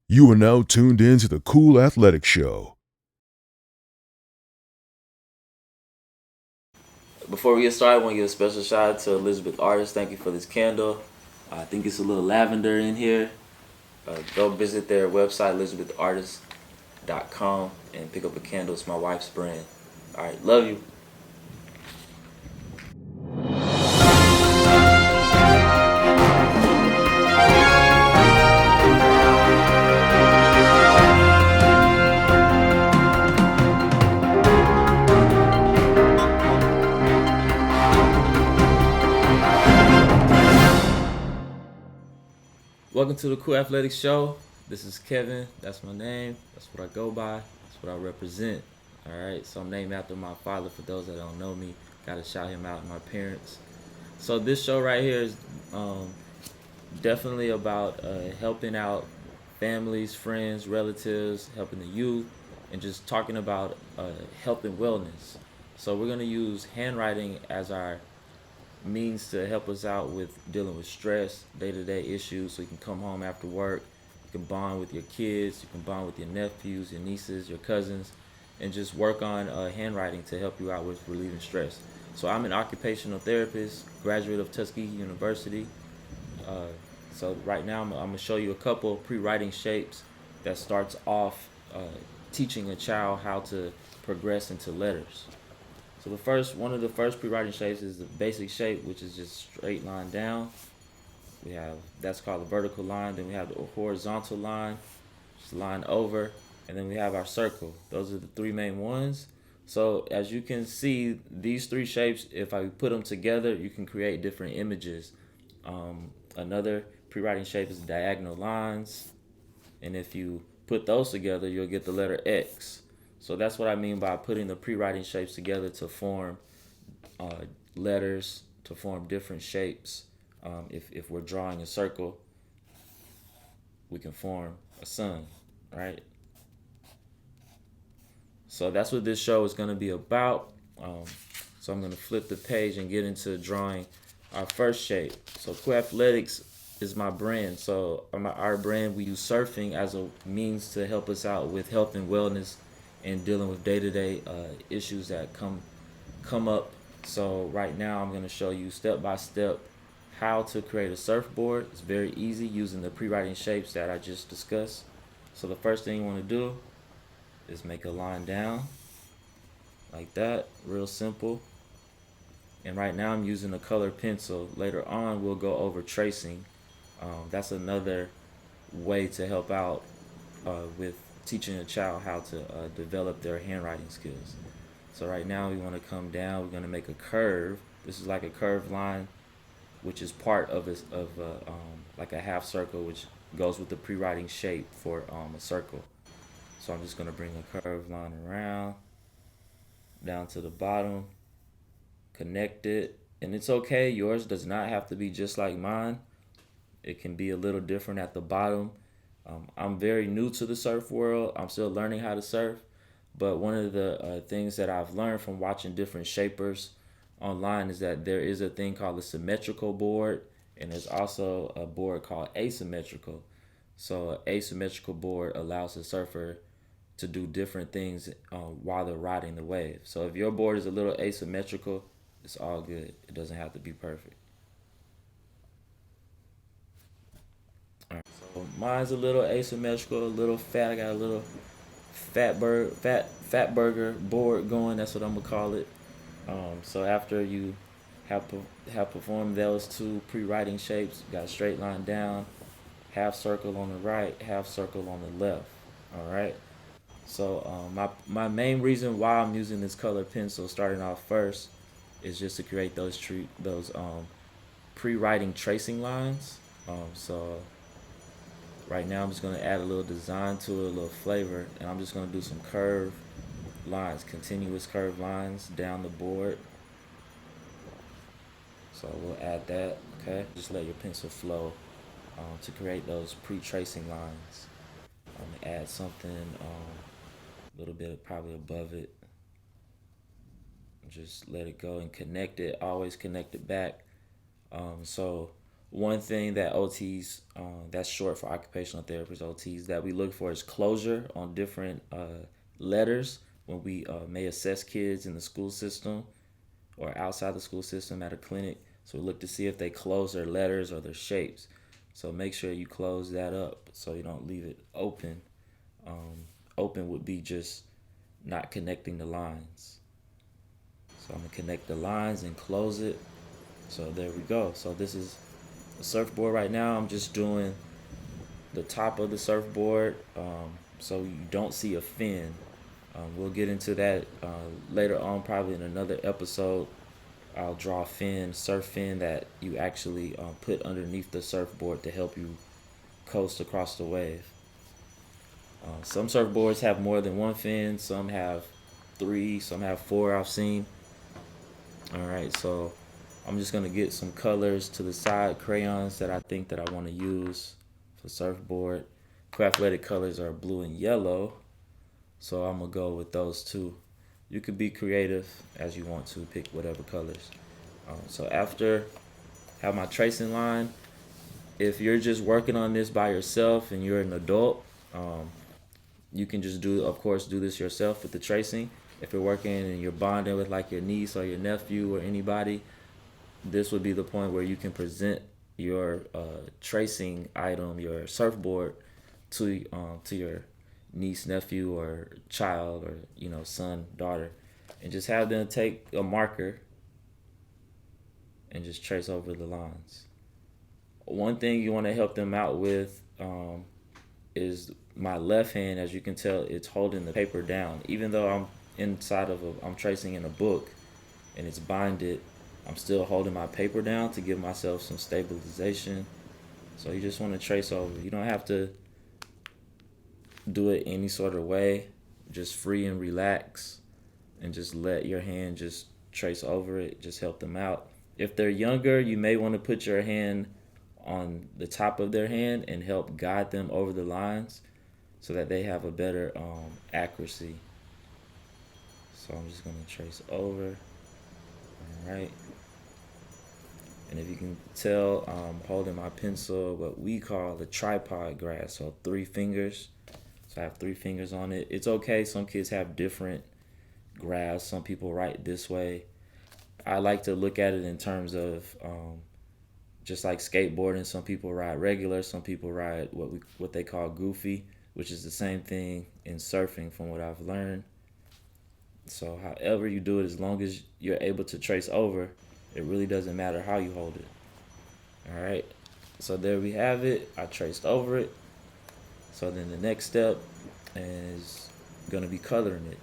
You are now tuned in to the Cool Athletics Show. Before we get started, I want to give a special shout out to Elizabeth Artist. Thank you for this candle. I think it's a little lavender in here. Go visit their website, elizabethartist.com, and pick up a candle. It's my wife's brand. All right, love you. Welcome to the Cool Athletics Show. This is Kevin. That's my name. That's what I go by. That's what I represent. All right. So I'm named after my father. For those that don't know me, gotta shout him out. My parents. So this show right here is definitely about helping out families, friends, relatives, helping the youth, and just talking about health and wellness. So we're gonna use handwriting as our means to help us out with dealing with stress, day-to-day issues. So you can come home after work, you can bond with your kids, you can bond with your nephews, your nieces, your cousins, and just work on handwriting to help you out with relieving stress. So I'm an occupational therapist, graduate of Tuskegee University. Uh, so right now I'm gonna show you a couple of pre-writing shapes that starts off teaching a child how to progress into letters. So one of the first pre-writing shapes is the basic shape, which is just straight line down. We have that's called the vertical line. Then we have the horizontal line, just line over, and then we have our circle. Those are the three main ones. So as you can see, these three shapes, if I put them together, you can create different images. Another pre-writing shape is diagonal lines, and if you put those together, you'll get the letter X. So that's what I mean by putting the pre-writing shapes together to form uh, letters, to form different shapes. If we're drawing a circle, we can form a sun, right? So that's what this show is going to be about. Um, so I'm going to flip the page and get into drawing our first shape. So Cool Athletics is my brand. So our brand, we use surfing as a means to help us out with health and wellness and dealing with day-to-day issues that come up. So right now I'm going to show you step by step how to create a surfboard. It's very easy using the pre-writing shapes that I just discussed. So the first thing you want to do is make a line down like that, real simple. And right now I'm using a colored pencil. Later on we'll go over tracing. That's another way to help out with teaching a child how to develop their handwriting skills. So right now we want to come down. We're going to make a curve. This is like a curved line, which is part of like a half circle, which goes with the pre-writing shape for a circle. So I'm just going to bring a curved line around down to the bottom, connect it, and it's okay. Yours does not have to be just like mine. It can be a little different at the bottom. I'm very new to the surf world. I'm still learning how to surf, but one of the things that I've learned from watching different shapers online is that there is a thing called a symmetrical board, and there's also a board called asymmetrical. So, an asymmetrical board allows the surfer to do different things while they're riding the wave. So, if your board is a little asymmetrical, it's all good. It doesn't have to be perfect. All right. So mine's a little asymmetrical, a little fat. I got a little fat burger board going. That's what I'm gonna call it. So after you have performed those two pre-writing shapes, you got a straight line down, half circle on the right, half circle on the left. All right. So my main reason why I'm using this color pencil starting off first is just to create those pre-writing tracing lines. So right now I'm just gonna add a little design to it, a little flavor, and I'm just gonna do some curved lines, continuous curved lines down the board. So we'll add that, okay? Just let your pencil flow to create those pre-tracing lines. Add something a little bit probably above it. Just let it go and connect it. Always connect it back. So One thing that OTs, that's short for occupational therapists, OTs, that we look for is closure on different letters when we may assess kids in the school system or outside the school system at a clinic. So we look to see if they close their letters or their shapes. So make sure you close that up so you don't leave it open. Open would be just not connecting the lines. So I'm gonna connect the lines and close it. So there we go. So this is a surfboard right now. I'm just doing the top of the surfboard, so you don't see a fin. We'll get into that later on, probably in another episode. I'll draw a fin, surf fin that you actually put underneath the surfboard to help you coast across the wave. Some surfboards have more than one fin. Some have three. Some have four. I've seen. All right, so I'm just gonna get some colors to the side, crayons that I think that I want to use for surfboard. Athletic colors are blue and yellow, so I'm gonna go with those two. You could be creative as you want to, pick whatever colors. So after have my tracing line, if you're just working on this by yourself and you're an adult, you can just do, of course, do this yourself with the tracing. If you're working and you're bonding with like your niece or your nephew or anybody, this would be the point where you can present your tracing item, your surfboard, to your niece, nephew, or child, or son, daughter, and just have them take a marker and just trace over the lines. One thing you want to help them out with is my left hand. As you can tell, it's holding the paper down. Even though I'm tracing in a book and it's binded, I'm still holding my paper down to give myself some stabilization. So you just want to trace over. You don't have to do it any sort of way. Just free and relax and just let your hand just trace over it. Just help them out. If they're younger, you may want to put your hand on the top of their hand and help guide them over the lines so that they have a better accuracy. So I'm just going to trace over. All right. And if you can tell, I'm holding my pencil, what we call the tripod grasp, so 3 fingers. So I have 3 fingers on it. It's okay. Some kids have different grasps. Some people write this way. I like to look at it in terms of just like skateboarding. Some people ride regular. Some people ride what they call goofy, which is the same thing in surfing from what I've learned. So however you do it, as long as you're able to trace over, it really doesn't matter how you hold it. All right. So there we have it. I traced over it. So then the next step is going to be coloring it.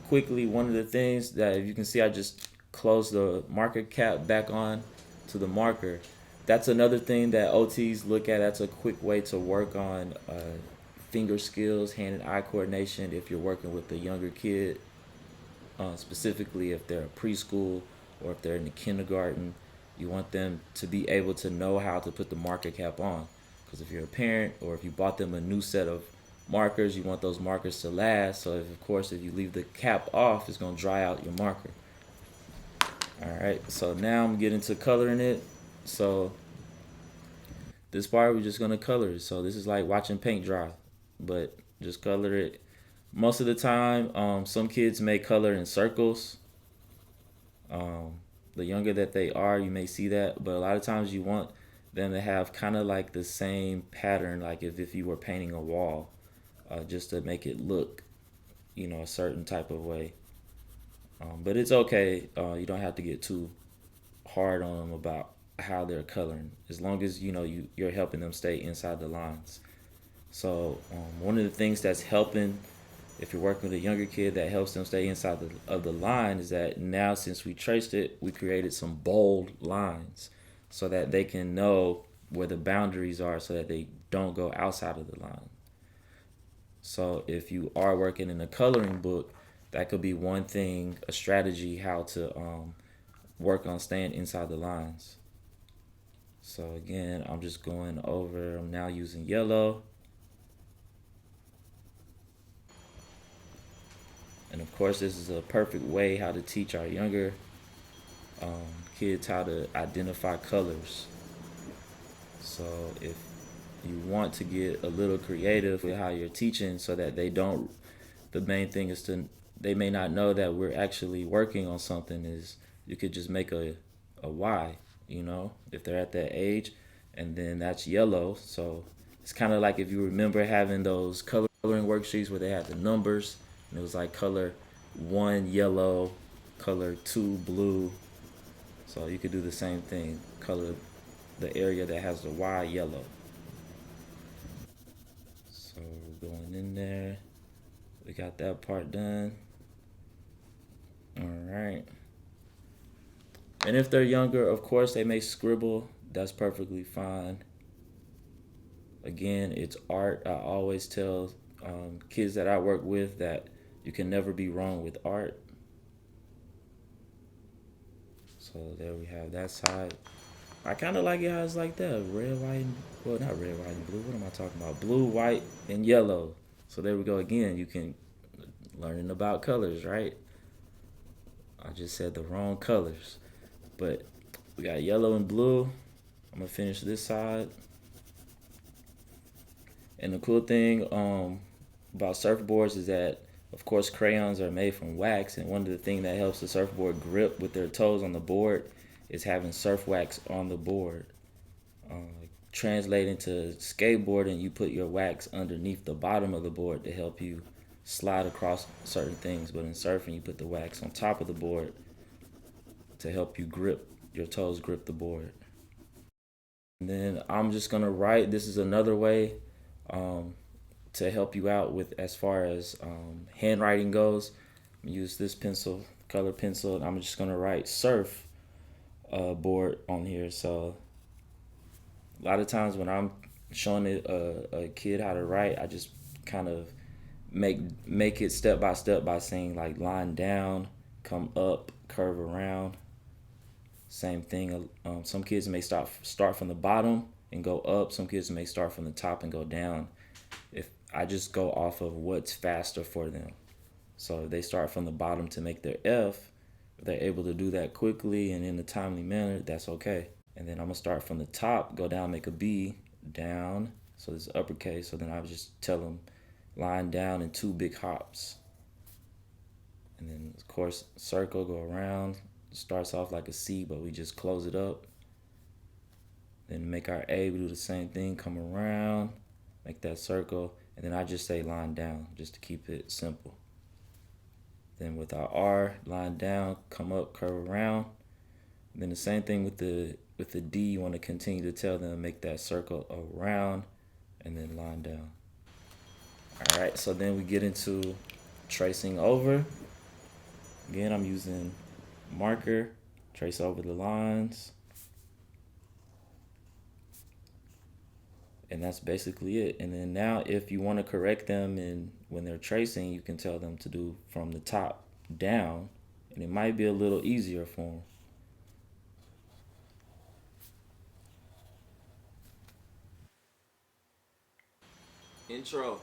Quickly, one of the things that, if you can see, I just closed the marker cap back on to the marker. That's another thing that OTs look at. That's a quick way to work on finger skills, hand and eye coordination if you're working with a younger kid, specifically if they're in preschool or if they're in the kindergarten. You want them to be able to know how to put the marker cap on. Because if you're a parent or if you bought them a new set of markers, you want those markers to last. So if you leave the cap off, it's going to dry out your marker. All right, so now I'm getting to coloring it. So this part, we're just going to color it. So this is like watching paint dry, but just color it. Most of the time, some kids may color in circles. The younger that they are, you may see that, but a lot of times you want them to have kind of like the same pattern, like if you were painting a wall, just to make it look, a certain type of way. But it's okay. You don't have to get too hard on them about how they're coloring, as long as you're helping them stay inside the lines. So one of the things that's helping, if you're working with a younger kid, that helps them stay inside of the line, is that now, since we traced it, we created some bold lines so that they can know where the boundaries are, so that they don't go outside of the line. So if you are working in a coloring book, that could be one thing, a strategy, how to work on staying inside the lines. So again, I'm just going over, I'm now using yellow. And of course, this is a perfect way how to teach our younger kids how to identify colors. So if you want to get a little creative with how you're teaching so that they don't, the main thing is to, they may not know that we're actually working on something, is you could just make a Y, if they're at that age, and then that's yellow. So it's kind of like if you remember having those coloring worksheets where they had the numbers, and it was like color one yellow, color two blue. So you could do the same thing, color the area that has the Y yellow. So we're going in there. We got that part done. All right. And if they're younger, of course, they may scribble. That's perfectly fine. Again, it's art. I always tell kids that I work with that you can never be wrong with art. So there we have that side. I kind of like it how it's like that. Red, white, and, well, not red, white, and blue. What am I talking about? Blue, white, and yellow. So there we go again. You can learning about colors, right? I just said the wrong colors. But we got yellow and blue. I'm gonna finish this side. And the cool thing about surfboards is that, of course, crayons are made from wax, and one of the things that helps the surfboard grip with their toes on the board is having surf wax on the board. Translating to skateboarding, you put your wax underneath the bottom of the board to help you slide across certain things. But in surfing, you put the wax on top of the board to help you grip your toes, grip the board. And then I'm just gonna write. This is another way um, to help you out with as far as handwriting goes. Use this pencil, color pencil, and I'm just gonna write surf board on here. So a lot of times when I'm showing a kid how to write, I just kind of make it step by saying like line down, come up, curve around. Same thing. Some kids may start from the bottom and go up. Some kids may start from the top and go down. If I just go off of what's faster for them. So if they start from the bottom to make their F, if they're able to do that quickly and in a timely manner, that's okay. And then I'm gonna start from the top, go down, make a B, down. So this is uppercase. So then I would just tell them line down in two big hops. And then of course circle, go around. Starts off like a C, but we just close it up. Then make our A, we do the same thing, come around, make that circle, and then I just say line down just to keep it simple. Then with our R, line down, come up, curve around. And then the same thing with the D, you want to continue to tell them make that circle around and then line down. All right, so then we get into tracing over. Again, I'm using marker, trace over the lines. And that's basically it. And then now if you want to correct them and when they're tracing, you can tell them to do from the top down, and it might be a little easier for them. Intro.